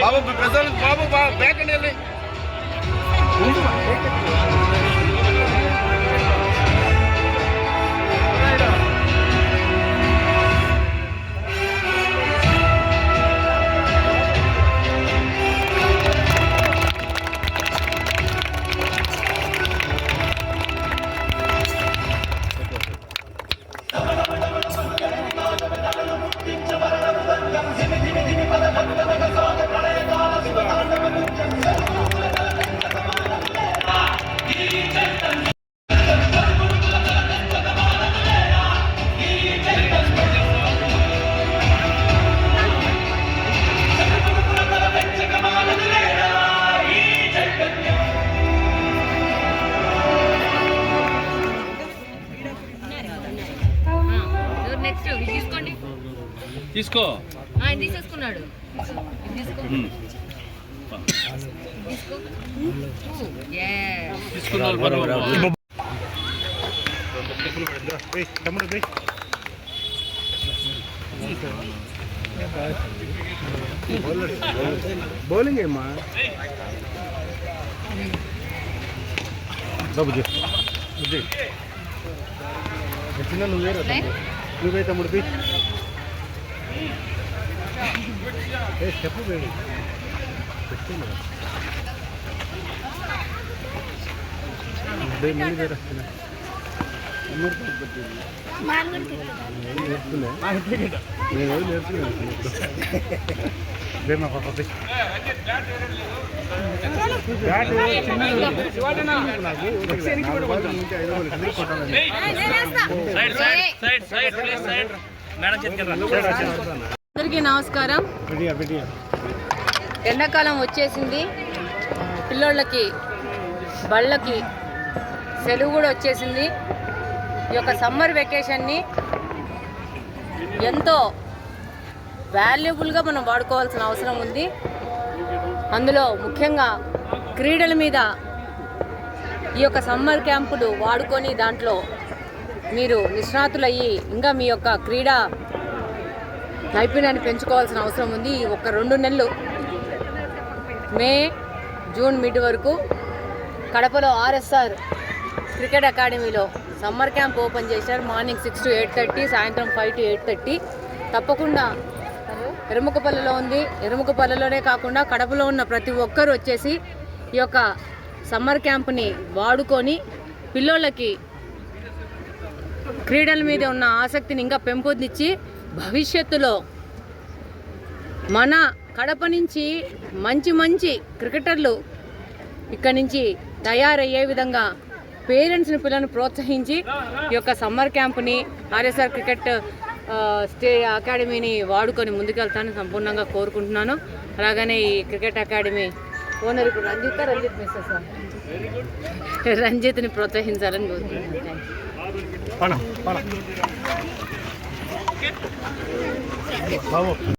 బాబు ప్రజలు బాబు బ్యాక్ అండి వెళ్ళి తీసుకో తీసేసుకున్నాడు బౌలింగ్ ఏమ్మా బాబుజీ చిన్న నువ్వే తమ్ముడికి చెప్పు వేడి అందరికీ నమస్కారం. ఎండాకాలం వచ్చేసింది, పిల్లోళ్ళకి బళ్ళకి సెలవు కూడా వచ్చేసింది. ఈ యొక్క సమ్మర్ వెకేషన్ని ఎంతో వాల్యుబుల్గా మనం వాడుకోవాల్సిన అవసరం ఉంది. అందులో ముఖ్యంగా క్రీడల మీద ఈ యొక్క సమ్మర్ క్యాంపులు వాడుకొని దాంట్లో మీరు నిష్ణాతులయ్యి ఇంకా మీ యొక్క క్రీడా నైపుణ్యాన్ని పెంచుకోవాల్సిన అవసరం ఉంది. ఒక 2 నెలలు మే జూన్ మిడ్ వరకు కడపలో ఆర్ఎస్ఆర్ క్రికెట్ అకాడమీలో సమ్మర్ క్యాంప్ ఓపెన్ చేశారు. మార్నింగ్ 6 to 8:30, సాయంత్రం 5 to 8:30. తప్పకుండా ఎరుముకపల్లిలో ఉంది. ఎరుముకపల్లిలోనే కాకుండా కడపలో ఉన్న ప్రతి ఒక్కరు వచ్చేసి ఈ యొక్క సమ్మర్ క్యాంప్ని వాడుకొని పిల్లోళ్ళకి క్రీడల మీద ఉన్న ఆసక్తిని ఇంకా పెంపొందించి భవిష్యత్తులో మన కడప నుంచి మంచి మంచి క్రికెటర్లు ఇక్కడి నుంచి తయారయ్యే విధంగా పేరెంట్స్ని పిల్లలను ప్రోత్సహించి ఈ యొక్క సమ్మర్ క్యాంప్ని ఆర్ఎస్ఆర్ క్రికెట్ అకాడమీని వాడుకొని ముందుకెళ్తానని సంపూర్ణంగా కోరుకుంటున్నాను. అలాగనే ఈ క్రికెట్ అకాడమీ ఓనర్ ఇప్పుడు రంజిత్ మిస్సెస్ రంజిత్ని ప్రోత్సహించాలని కోరుకుంటున్నాను.